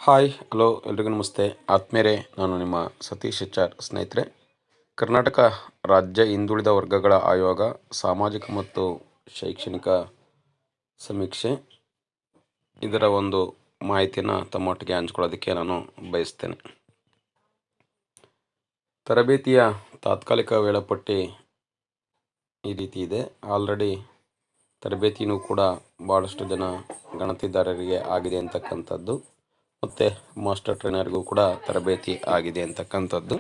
Hi hello ಎಲ್ರಿಗೂ ನಮಸ್ತೆ ಆತ್ಮೇರೆ. ನಾನು ನಿಮ್ಮ ಸತೀಶ್ HR. ಸ್ನೇಹಿತರೆ, ಕರ್ನಾಟಕ ರಾಜ್ಯ ಹಿಂದುಳಿದ ವರ್ಗಗಳ ಆಯೋಗ ಸಾಮಾಜಿಕ ಮತ್ತು ಶೈಕ್ಷಣಿಕ ಸಮೀಕ್ಷೆ ಇದರ ಒಂದು ಮಾಹಿತಿಯನ್ನು ತಮ್ಮೊಟ್ಟಿಗೆ ಹಂಚ್ಕೊಳ್ಳೋದಕ್ಕೆ ನಾನು ಬಯಸ್ತೇನೆ. ತರಬೇತಿಯ ತಾತ್ಕಾಲಿಕ ವೇಳಾಪಟ್ಟಿ ಈ ರೀತಿ ಇದೆ. ಆಲ್ರೆಡಿ ತರಬೇತಿಯೂ ಕೂಡ ಭಾಳಷ್ಟು ಜನ ಗಣತಿದಾರರಿಗೆ ಆಗಿದೆ ಅಂತಕ್ಕಂಥದ್ದು, ಮತ್ತು ಮಾಸ್ಟರ್ ಟ್ರೈನರ್ಗೂ ಕೂಡ ತರಬೇತಿ ಆಗಿದೆ ಅಂತಕ್ಕಂಥದ್ದು.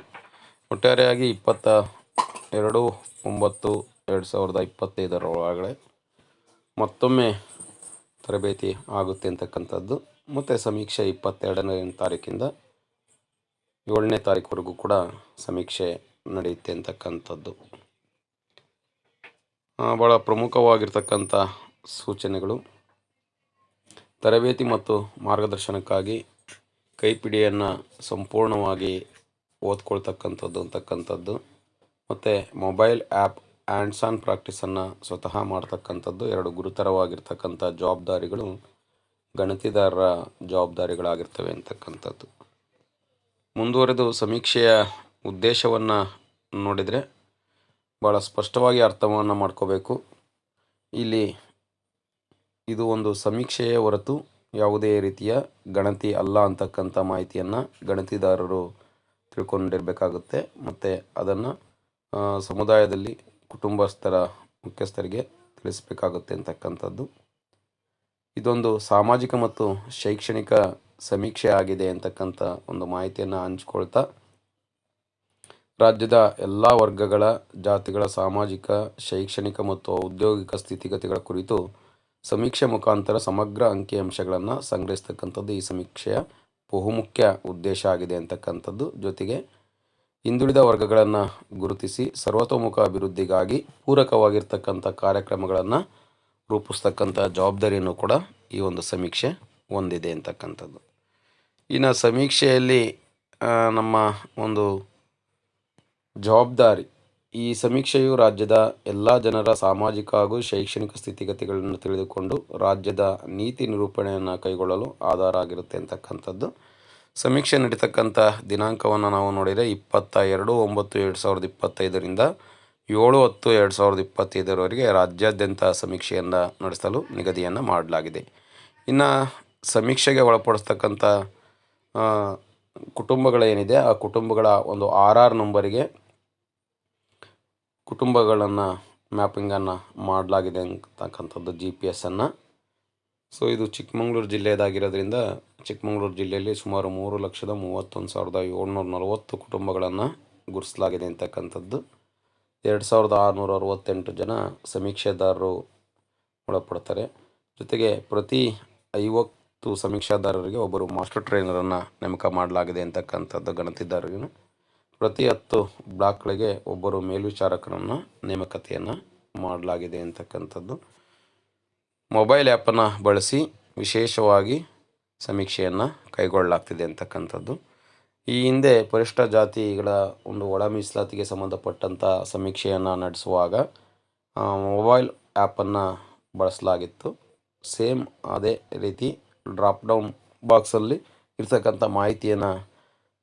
ಒಟ್ಟಾರೆಯಾಗಿ 22/9/2025 ಒಳಗಡೆ ಮತ್ತೊಮ್ಮೆ ತರಬೇತಿ ಆಗುತ್ತೆ ಅಂತಕ್ಕಂಥದ್ದು. ಮತ್ತು ಸಮೀಕ್ಷೆ 22ನೇ ತಾರೀಕಿಂದ 7ನೇ ತಾರೀಕುವರೆಗೂ ಕೂಡ ಸಮೀಕ್ಷೆ ನಡೆಯುತ್ತೆ ಅಂತಕ್ಕಂಥದ್ದು. ಭಾಳ ಪ್ರಮುಖವಾಗಿರ್ತಕ್ಕಂಥ ಸೂಚನೆಗಳು: ತರಬೇತಿ ಮತ್ತು ಮಾರ್ಗದರ್ಶನಕ್ಕಾಗಿ ಕೈಪಿಡಿಯನ್ನು ಸಂಪೂರ್ಣವಾಗಿ ಓದ್ಕೊಳ್ತಕ್ಕಂಥದ್ದು ಅಂತಕ್ಕಂಥದ್ದು, ಮತ್ತು ಮೊಬೈಲ್ ಆ್ಯಪ್ ಹ್ಯಾಂಡ್ಸ್ ಆನ್ ಪ್ರಾಕ್ಟೀಸನ್ನು ಸ್ವತಃ ಮಾಡ್ತಕ್ಕಂಥದ್ದು 2 ಗುರುತರವಾಗಿರ್ತಕ್ಕಂಥ ಜವಾಬ್ದಾರಿಗಳು ಗಣತಿದಾರರ ಜವಾಬ್ದಾರಿಗಳಾಗಿರ್ತವೆ ಅಂತಕ್ಕಂಥದ್ದು. ಮುಂದುವರೆದು ಸಮೀಕ್ಷೆಯ ಉದ್ದೇಶವನ್ನು ನೋಡಿದರೆ ಭಾಳ ಸ್ಪಷ್ಟವಾಗಿ ಅರ್ಥವನ್ನು ಮಾಡ್ಕೋಬೇಕು. ಇಲ್ಲಿ ಇದು ಒಂದು ಸಮೀಕ್ಷೆಯೇ ಹೊರತು ಯಾವುದೇ ರೀತಿಯ ಗಣತಿ ಅಲ್ಲ ಅಂತಕ್ಕಂಥ ಮಾಹಿತಿಯನ್ನು ಗಣತಿದಾರರು ತಿಳ್ಕೊಂಡಿರಬೇಕಾಗುತ್ತೆ. ಮತ್ತು ಅದನ್ನು ಸಮುದಾಯದಲ್ಲಿ ಕುಟುಂಬಸ್ಥರ ಮುಖ್ಯಸ್ಥರಿಗೆ ತಿಳಿಸಬೇಕಾಗುತ್ತೆ ಅಂತಕ್ಕಂಥದ್ದು. ಇದೊಂದು ಸಾಮಾಜಿಕ ಮತ್ತು ಶೈಕ್ಷಣಿಕ ಸಮೀಕ್ಷೆ ಆಗಿದೆ ಅಂತಕ್ಕಂಥ ಒಂದು ಮಾಹಿತಿಯನ್ನು ಹಂಚ್ಕೊಳ್ತಾ, ರಾಜ್ಯದ ಎಲ್ಲ ವರ್ಗಗಳ ಜಾತಿಗಳ ಸಾಮಾಜಿಕ, ಶೈಕ್ಷಣಿಕ ಮತ್ತು ಔದ್ಯೋಗಿಕ ಸ್ಥಿತಿಗತಿಗಳ ಕುರಿತು ಸಮೀಕ್ಷೆ ಮುಖಾಂತರ ಸಮಗ್ರ ಅಂಕಿಅಂಶಗಳನ್ನು ಸಂಗ್ರಹಿಸ್ತಕ್ಕಂಥದ್ದು ಈ ಸಮೀಕ್ಷೆಯ ಬಹುಮುಖ್ಯ ಉದ್ದೇಶ ಆಗಿದೆ ಅಂತಕ್ಕಂಥದ್ದು. ಜೊತೆಗೆ ಹಿಂದುಳಿದ ವರ್ಗಗಳನ್ನು ಗುರುತಿಸಿ ಸರ್ವತೋಮುಖ ಅಭಿವೃದ್ಧಿಗಾಗಿ ಪೂರಕವಾಗಿರ್ತಕ್ಕಂಥ ಕಾರ್ಯಕ್ರಮಗಳನ್ನು ರೂಪಿಸ್ತಕ್ಕಂಥ ಜವಾಬ್ದಾರಿಯನ್ನು ಕೂಡ ಈ ಒಂದು ಸಮೀಕ್ಷೆ ಹೊಂದಿದೆ ಅಂತಕ್ಕಂಥದ್ದು. ಇನ್ನು ಸಮೀಕ್ಷೆಯಲ್ಲಿ ನಮ್ಮ ಒಂದು ಜವಾಬ್ದಾರಿ: ಈ ಸಮೀಕ್ಷೆಯು ರಾಜ್ಯದ ಎಲ್ಲ ಜನರ ಸಾಮಾಜಿಕ ಹಾಗೂ ಶೈಕ್ಷಣಿಕ ಸ್ಥಿತಿಗತಿಗಳನ್ನು ತಿಳಿದುಕೊಂಡು ರಾಜ್ಯದ ನೀತಿ ನಿರೂಪಣೆಯನ್ನು ಕೈಗೊಳ್ಳಲು ಆಧಾರ ಆಗಿರುತ್ತೆ ಅಂತಕ್ಕಂಥದ್ದು. ಸಮೀಕ್ಷೆ ನಡೀತಕ್ಕಂಥ ದಿನಾಂಕವನ್ನು ನಾವು ನೋಡಿದರೆ 22/9/2025ರಿಂದ 7/10/2025 ರಾಜ್ಯಾದ್ಯಂತ ಸಮೀಕ್ಷೆಯನ್ನು ನಡೆಸಲು ನಿಗದಿಯನ್ನು ಮಾಡಲಾಗಿದೆ. ಇನ್ನು ಸಮೀಕ್ಷೆಗೆ ಒಳಪಡಿಸ್ತಕ್ಕಂಥ ಕುಟುಂಬಗಳೇನಿದೆ, ಆ ಕುಟುಂಬಗಳ ಒಂದು RR ನಂಬರಿಗೆ ಕುಟುಂಬಗಳನ್ನು ಮ್ಯಾಪಿಂಗನ್ನು ಮಾಡಲಾಗಿದೆ ಅಂತಕ್ಕಂಥದ್ದು GPS-ಅನ್ನು. ಸೊ ಇದು ಚಿಕ್ಕಮಗಳೂರು ಜಿಲ್ಲೆಯದಾಗಿರೋದ್ರಿಂದ ಚಿಕ್ಕಮಗಳೂರು ಜಿಲ್ಲೆಯಲ್ಲಿ ಸುಮಾರು 3,31,740 ಕುಟುಂಬಗಳನ್ನು ಗುರುತಿಸಲಾಗಿದೆ ಅಂತಕ್ಕಂಥದ್ದು. 2,668 ಜನ ಸಮೀಕ್ಷೆದಾರರು ಒಳಪಡ್ತಾರೆ. ಜೊತೆಗೆ ಪ್ರತಿ 50 ಸಮೀಕ್ಷಾದಾರರಿಗೆ ಒಬ್ಬರು ಮಾಸ್ಟರ್ ಟ್ರೈನರನ್ನು ನೇಮಕ ಮಾಡಲಾಗಿದೆ ಅಂತಕ್ಕಂಥದ್ದು. ಗಣತಿದಾರರಿಗೆ ಪ್ರತಿ 10 ಬ್ಲಾಕ್ಗಳಿಗೆ ಒಬ್ಬರು ಮೇಲ್ವಿಚಾರಕರನ್ನು ನೇಮಕತೆಯನ್ನು ಮಾಡಲಾಗಿದೆ ಅಂತಕ್ಕಂಥದ್ದು. ಮೊಬೈಲ್ ಆ್ಯಪನ್ನು ಬಳಸಿ ವಿಶೇಷವಾಗಿ ಸಮೀಕ್ಷೆಯನ್ನು ಕೈಗೊಳ್ಳಲಾಗ್ತಿದೆ ಅಂತಕ್ಕಂಥದ್ದು. ಈ ಹಿಂದೆ ಪರಿಶಿಷ್ಟ ಜಾತಿಗಳ ಒಂದು ಒಳ ಮೀಸಲಾತಿಗೆ ಸಂಬಂಧಪಟ್ಟಂಥ ಸಮೀಕ್ಷೆಯನ್ನು ನಡೆಸುವಾಗ ಮೊಬೈಲ್ ಆ್ಯಪನ್ನು ಬಳಸಲಾಗಿತ್ತು. ಸೇಮ್ ಅದೇ ರೀತಿ ಡ್ರಾಪ್ ಡೌನ್ ಬಾಕ್ಸಲ್ಲಿ ಇರ್ತಕ್ಕಂಥ ಮಾಹಿತಿಯನ್ನು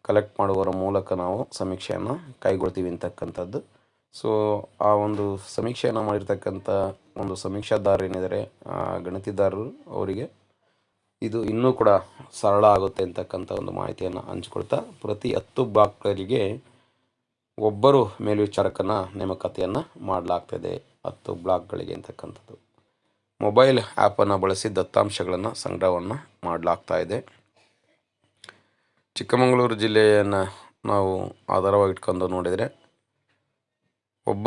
ಕಲೆಕ್ಟ್ ಮಾಡುವುದರ ಮೂಲಕ ನಾವು ಸಮೀಕ್ಷೆಯನ್ನು ಕೈಗೊಳ್ತೀವಿ ಅಂತಕ್ಕಂಥದ್ದು. ಸೊ ಆ ಒಂದು ಸಮೀಕ್ಷೆಯನ್ನು ಮಾಡಿರ್ತಕ್ಕಂಥ ಒಂದು ಸಮೀಕ್ಷಾದಾರರು ಏನಿದ್ದಾರೆ, ಗಣತಿದಾರರು, ಅವರಿಗೆ ಇದು ಇನ್ನೂ ಕೂಡ ಸರಳ ಆಗುತ್ತೆ ಅಂತಕ್ಕಂಥ ಒಂದು ಮಾಹಿತಿಯನ್ನು ಹಂಚ್ಕೊಳ್ತಾ ಪ್ರತಿ 10 ಬ್ಲಾಕ್ಗಳಿಗೆ ಒಬ್ಬರು ಮೇಲ್ವಿಚಾರಕನ ನೇಮಕತೆಯನ್ನು ಮಾಡಲಾಗ್ತದೆ 10 ಬ್ಲಾಕ್ಗಳಿಗೆ ಅಂತಕ್ಕಂಥದ್ದು. ಮೊಬೈಲ್ ಆ್ಯಪನ್ನು ಬಳಸಿ ದತ್ತಾಂಶಗಳನ್ನು ಸಂಗ್ರಹವನ್ನು ಮಾಡಲಾಗ್ತಾ ಇದೆ. ಚಿಕ್ಕಮಗಳೂರು ಜಿಲ್ಲೆಯನ್ನು ನಾವು ಆಧಾರವಾಗಿ ಇಟ್ಕೊಂಡು ನೋಡಿದರೆ ಒಬ್ಬ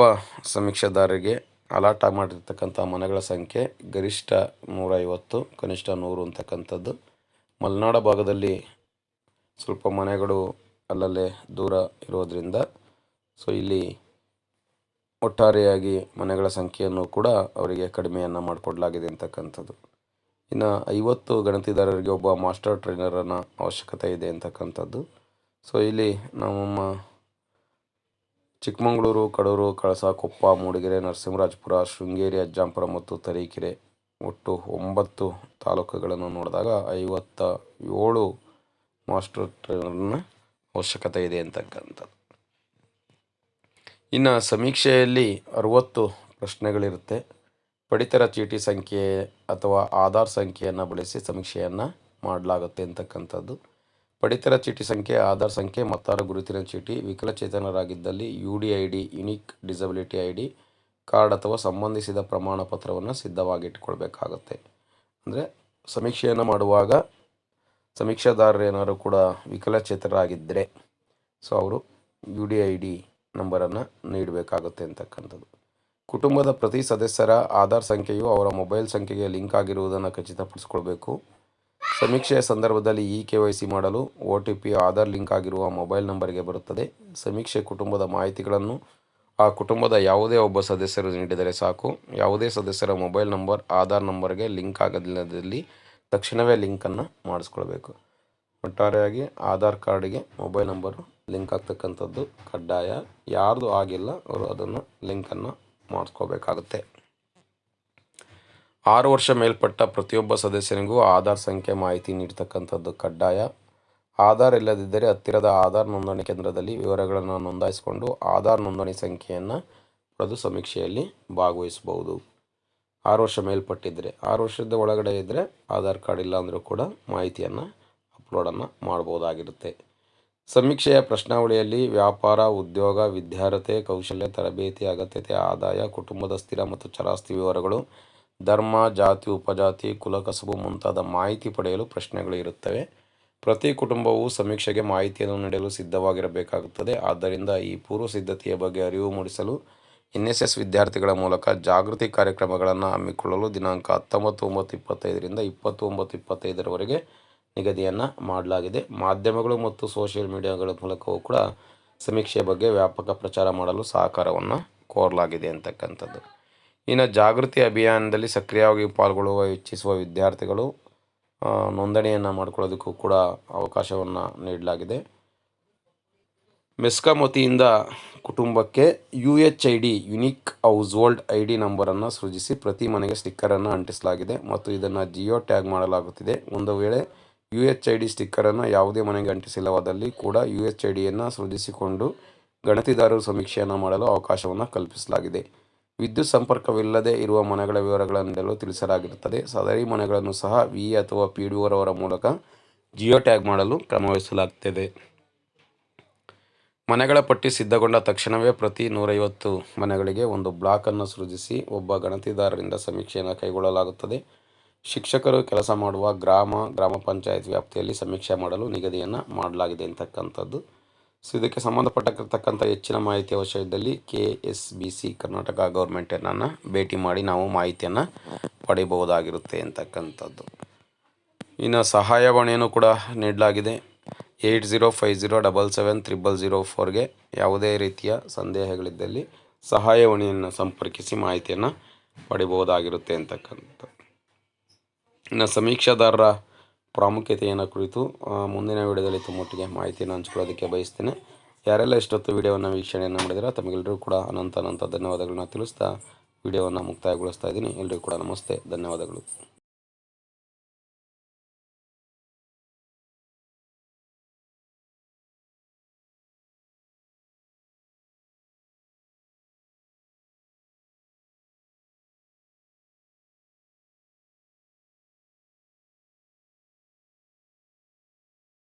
ಸಮೀಕ್ಷಾದಾರರಿಗೆ ಅಲಾಟ್ ಮಾಡಿರ್ತಕ್ಕಂಥ ಮನೆಗಳ ಸಂಖ್ಯೆ ಗರಿಷ್ಠ 150, ಕನಿಷ್ಠ 100 ಅಂತಕ್ಕಂಥದ್ದು. ಮಲೆನಾಡ ಭಾಗದಲ್ಲಿ ಸ್ವಲ್ಪ ಮನೆಗಳು ಅಲ್ಲಲ್ಲೇ ದೂರ ಇರೋದರಿಂದ ಸೊ ಇಲ್ಲಿ ಒಟ್ಟಾರೆಯಾಗಿ ಮನೆಗಳ ಸಂಖ್ಯೆಯನ್ನು ಕೂಡ ಅವರಿಗೆ ಕಡಿಮೆಯನ್ನು ಮಾಡಿಕೊಡಲಾಗಿದೆ ಅಂತಕ್ಕಂಥದ್ದು. ಇನ್ನು 50 ಗಣತಿದಾರರಿಗೆ ಒಬ್ಬ ಮಾಸ್ಟರ್ ಟ್ರೈನರನ್ನು ಅವಶ್ಯಕತೆ ಇದೆ ಅಂತಕ್ಕಂಥದ್ದು. ಸೊ ಇಲ್ಲಿ ನಮ್ಮ ಚಿಕ್ಕಮಗಳೂರು, ಕಡೂರು, ಕಳಸ, ಕೊಪ್ಪ, ಮೂಡಿಗೆರೆ, ನರಸಿಂಹರಾಜಪುರ, ಶೃಂಗೇರಿ, ಅಜ್ಜಂಪುರ ಮತ್ತು ತರೀಕೆರೆ ಒಟ್ಟು 9 ತಾಲೂಕುಗಳನ್ನು ನೋಡಿದಾಗ 57 ಮಾಸ್ಟರ್ ಟ್ರೈನರ್ನ ಅವಶ್ಯಕತೆ ಇದೆ ಅಂತಕ್ಕಂಥದ್ದು. ಇನ್ನು ಸಮೀಕ್ಷೆಯಲ್ಲಿ 60 ಪ್ರಶ್ನೆಗಳಿರುತ್ತೆ. ಪಡಿತರ ಚೀಟಿ ಸಂಖ್ಯೆ ಅಥವಾ ಆಧಾರ್ ಸಂಖ್ಯೆಯನ್ನು ಬಳಸಿ ಸಮೀಕ್ಷೆಯನ್ನು ಮಾಡಲಾಗುತ್ತೆ ಅಂತಕ್ಕಂಥದ್ದು. ಪಡಿತರ ಚೀಟಿ ಸಂಖ್ಯೆ, ಆಧಾರ್ ಸಂಖ್ಯೆ, ಮತದಾರ ಗುರುತಿನ ಚೀಟಿ, ವಿಕಲಚೇತನರಾಗಿದ್ದಲ್ಲಿ UDID unique disability ID card ಅಥವಾ ಸಂಬಂಧಿಸಿದ ಪ್ರಮಾಣ ಪತ್ರವನ್ನು ಸಿದ್ಧವಾಗಿಟ್ಕೊಳ್ಬೇಕಾಗತ್ತೆ. ಅಂದರೆ ಸಮೀಕ್ಷೆಯನ್ನು ಮಾಡುವಾಗ ಸಮೀಕ್ಷಾದಾರರು ಏನಾದರೂ ಕೂಡ ವಿಕಲಚೇತನರಾಗಿದ್ದರೆ ಅವರು UDID ನಂಬರನ್ನು ನೀಡಬೇಕಾಗುತ್ತೆ ಅಂತಕ್ಕಂಥದ್ದು. ಕುಟುಂಬದ ಪ್ರತಿ ಸದಸ್ಯರ ಆಧಾರ್ ಸಂಖ್ಯೆಯು ಅವರ ಮೊಬೈಲ್ ಸಂಖ್ಯೆಗೆ ಲಿಂಕ್ ಆಗಿರುವುದನ್ನು ಖಚಿತಪಡಿಸಿಕೊಳ್ಬೇಕು. ಸಮೀಕ್ಷೆಯ ಸಂದರ್ಭದಲ್ಲಿ KYC ಮಾಡಲು OTP ಆಧಾರ್ ಲಿಂಕ್ ಆಗಿರುವ ಮೊಬೈಲ್ ನಂಬರ್ಗೆ ಬರುತ್ತದೆ. ಸಮೀಕ್ಷೆ ಕುಟುಂಬದ ಮಾಹಿತಿಗಳನ್ನು ಆ ಕುಟುಂಬದ ಯಾವುದೇ ಒಬ್ಬ ಸದಸ್ಯರು ನೀಡಿದರೆ ಸಾಕು. ಯಾವುದೇ ಸದಸ್ಯರ ಮೊಬೈಲ್ ನಂಬರ್ ಆಧಾರ್ ನಂಬರ್ಗೆ ಲಿಂಕ್ ಆಗದಿಲ್ಲದಲ್ಲಿ ತಕ್ಷಣವೇ ಲಿಂಕನ್ನು ಮಾಡಿಸ್ಕೊಳ್ಬೇಕು. ಒಟ್ಟಾರೆಯಾಗಿ ಆಧಾರ್ ಕಾರ್ಡಿಗೆ ಮೊಬೈಲ್ ನಂಬರು ಲಿಂಕ್ ಆಗ್ತಕ್ಕಂಥದ್ದು ಕಡ್ಡಾಯ. ಯಾರ್ದು ಆಗಿಲ್ಲ ಅವರು ಅದನ್ನು ಲಿಂಕನ್ನು ಮಾಡಿಸ್ಕೋಬೇಕಾಗುತ್ತೆ. 6 ವರ್ಷ ಮೇಲ್ಪಟ್ಟ ಪ್ರತಿಯೊಬ್ಬ ಸದಸ್ಯನಿಗೂ ಆಧಾರ್ ಸಂಖ್ಯೆ ಮಾಹಿತಿ ನೀಡ್ತಕ್ಕಂಥದ್ದು ಕಡ್ಡಾಯ. ಆಧಾರ್ ಇಲ್ಲದಿದ್ದರೆ ಹತ್ತಿರದ ಆಧಾರ್ ನೋಂದಣಿ ಕೇಂದ್ರದಲ್ಲಿ ವಿವರಗಳನ್ನು ನೋಂದಾಯಿಸಿಕೊಂಡು ಆಧಾರ್ ನೋಂದಣಿ ಸಂಖ್ಯೆಯನ್ನು ಪಡೆದು ಸಮೀಕ್ಷೆಯಲ್ಲಿ ಭಾಗವಹಿಸಬಹುದು. 6 ವರ್ಷ ಮೇಲ್ಪಟ್ಟಿದ್ದರೆ, 6 ವರ್ಷದ ಒಳಗಡೆ ಇದ್ದರೆ ಆಧಾರ್ ಕಾರ್ಡ್ ಇಲ್ಲ ಅಂದರೂ ಕೂಡ ಮಾಹಿತಿಯನ್ನು ಅಪ್ಲೋಡನ್ನು ಮಾಡ್ಬೋದಾಗಿರುತ್ತೆ. ಸಮೀಕ್ಷೆಯ ಪ್ರಶ್ನಾವಳಿಯಲ್ಲಿ ವ್ಯಾಪಾರ, ಉದ್ಯೋಗ, ವಿದ್ಯಾರ್ಹತೆ, ಕೌಶಲ್ಯ, ತರಬೇತಿ, ಅಗತ್ಯತೆ, ಆದಾಯ, ಕುಟುಂಬದ ಸ್ಥಿರ ಮತ್ತು ಚರಾಸ್ತಿ ವಿವರಗಳು, ಧರ್ಮ, ಜಾತಿ, ಉಪಜಾತಿ, ಕುಲ, ಕಸುಬು ಮುಂತಾದ ಮಾಹಿತಿ ಪಡೆಯಲು ಪ್ರಶ್ನೆಗಳು ಇರುತ್ತವೆ. ಪ್ರತಿ ಕುಟುಂಬವು ಸಮೀಕ್ಷೆಗೆ ಮಾಹಿತಿಯನ್ನು ನೀಡಲು ಸಿದ್ಧವಾಗಿರಬೇಕಾಗುತ್ತದೆ. ಆದ್ದರಿಂದ ಈ ಪೂರ್ವ ಸಿದ್ಧತೆಯ ಬಗ್ಗೆ ಅರಿವು ಮೂಡಿಸಲು NSS ವಿದ್ಯಾರ್ಥಿಗಳ ಮೂಲಕ ಜಾಗೃತಿ ಕಾರ್ಯಕ್ರಮಗಳನ್ನು ಹಮ್ಮಿಕೊಳ್ಳಲು ದಿನಾಂಕ 19/9/25ರಿಂದ 20/9/25ರವರೆಗೆ ನಿಗದಿಯನ್ನು ಮಾಡಲಾಗಿದೆ. ಮಾಧ್ಯಮಗಳು ಮತ್ತು ಸೋಷಿಯಲ್ ಮೀಡಿಯಾಗಳ ಮೂಲಕವೂ ಕೂಡ ಸಮೀಕ್ಷೆಯ ಬಗ್ಗೆ ವ್ಯಾಪಕ ಪ್ರಚಾರ ಮಾಡಲು ಸಹಕಾರವನ್ನು ಕೋರಲಾಗಿದೆ ಅಂತಕ್ಕಂಥದ್ದು. ಇನ್ನು ಜಾಗೃತಿ ಅಭಿಯಾನದಲ್ಲಿ ಸಕ್ರಿಯವಾಗಿ ಪಾಲ್ಗೊಳ್ಳುವ ಇಚ್ಛಿಸುವ ವಿದ್ಯಾರ್ಥಿಗಳು ನೋಂದಣಿಯನ್ನು ಮಾಡಿಕೊಳ್ಳೋದಕ್ಕೂ ಕೂಡ ಅವಕಾಶವನ್ನು ನೀಡಲಾಗಿದೆ. ಮೆಸ್ಕಾಂ ವತಿಯಿಂದ ಕುಟುಂಬಕ್ಕೆ UHID unique house hold ID ನಂಬರನ್ನು ಸೃಜಿಸಿ ಪ್ರತಿ ಮನೆಗೆ ಸ್ಟಿಕ್ಕರನ್ನು ಅಂಟಿಸಲಾಗಿದೆ ಮತ್ತು ಇದನ್ನು ಜಿಯೋ ಟ್ಯಾಗ್ ಮಾಡಲಾಗುತ್ತಿದೆ. ಒಂದು ವೇಳೆ UHID ಸ್ಟಿಕ್ಕರನ್ನು ಯಾವುದೇ ಮನೆಗೆ ಅಂಟಿಸಿಲ್ಲವಾದಲ್ಲಿ ಕೂಡ UHIDಯನ್ನು ಸೃಜಿಸಿಕೊಂಡು ಗಣತಿದಾರರು ಸಮೀಕ್ಷೆಯನ್ನು ಮಾಡಲು ಅವಕಾಶವನ್ನು ಕಲ್ಪಿಸಲಾಗಿದೆ. ವಿದ್ಯುತ್ ಸಂಪರ್ಕವಿಲ್ಲದೆ ಇರುವ ಮನೆಗಳ ವಿವರಗಳನ್ನು ನೀಡಲು ತಿಳಿಸಲಾಗಿರುತ್ತದೆ. ಸದರಿ ಮನೆಗಳನ್ನು ಸಹ VE ಅಥವಾ PDOರವರ ಮೂಲಕ ಜಿಯೋ ಟ್ಯಾಗ್ ಮಾಡಲು ಕ್ರಮವಹಿಸಲಾಗುತ್ತದೆ. ಮನೆಗಳ ಪಟ್ಟಿ ಸಿದ್ಧಗೊಂಡ ತಕ್ಷಣವೇ ಪ್ರತಿ 150 ಮನೆಗಳಿಗೆ ಒಂದು ಬ್ಲಾಕನ್ನು ಸೃಜಿಸಿ ಒಬ್ಬ ಗಣತಿದಾರರಿಂದ ಸಮೀಕ್ಷೆಯನ್ನು ಕೈಗೊಳ್ಳಲಾಗುತ್ತದೆ. ಶಿಕ್ಷಕರು ಕೆಲಸ ಮಾಡುವ ಗ್ರಾಮ ಪಂಚಾಯತ್ ವ್ಯಾಪ್ತಿಯಲ್ಲಿ ಸಮೀಕ್ಷೆ ಮಾಡಲು ನಿಗದಿಯನ್ನು ಮಾಡಲಾಗಿದೆ ಅಂತಕ್ಕಂಥದ್ದು. ಇದಕ್ಕೆ ಸಂಬಂಧಪಟ್ಟತಕ್ಕಂಥ ಹೆಚ್ಚಿನ ಮಾಹಿತಿ ಅವಶ್ಯ ಇದ್ದಲ್ಲಿ KSBC ಕರ್ನಾಟಕ ಗೌರ್ಮೆಂಟನ್ನು ಭೇಟಿ ಮಾಡಿ ನಾವು ಮಾಹಿತಿಯನ್ನು ಪಡೆಯಬಹುದಾಗಿರುತ್ತೆ ಅಂತಕ್ಕಂಥದ್ದು. ಇನ್ನು ಸಹಾಯವಾಣಿಯನ್ನು ಕೂಡ ನೀಡಲಾಗಿದೆ. 8050770004ಗೆ ಯಾವುದೇ ರೀತಿಯ ಸಂದೇಹಗಳಿದ್ದಲ್ಲಿ ಸಹಾಯವಾಣಿಯನ್ನು ಸಂಪರ್ಕಿಸಿ ಮಾಹಿತಿಯನ್ನು ಪಡೆಯಬಹುದಾಗಿರುತ್ತೆ ಅಂತಕ್ಕಂಥದ್ದು. ಇನ್ನು ಸಮೀಕ್ಷಾದಾರರ ಪ್ರಾಮುಖ್ಯತೆಯನ್ನು ಕುರಿತು ಮುಂದಿನ ವಿಡಿಯೋದಲ್ಲಿ ಮಟ್ಟಿಗೆ ಮಾಹಿತಿಯನ್ನು ಹಂಚ್ಕೊಳ್ಳೋದಕ್ಕೆ ಬಯಸ್ತೇನೆ. ಯಾರೆಲ್ಲ ಇಷ್ಟೊತ್ತು ವಿಡಿಯೋವನ್ನು ವೀಕ್ಷಣೆಯನ್ನು ಮಾಡಿದರೆ ತಮಗೆಲ್ಲರೂ ಕೂಡ ಅನಂತ ಧನ್ಯವಾದಗಳನ್ನ ತಿಳಿಸ್ತಾ ವಿಡಿಯೋವನ್ನು ಮುಕ್ತಾಯಗೊಳಿಸ್ತಾ ಇದ್ದೀನಿ. ಎಲ್ಲರಿಗೂ ಕೂಡ ನಮಸ್ತೆ, ಧನ್ಯವಾದಗಳು.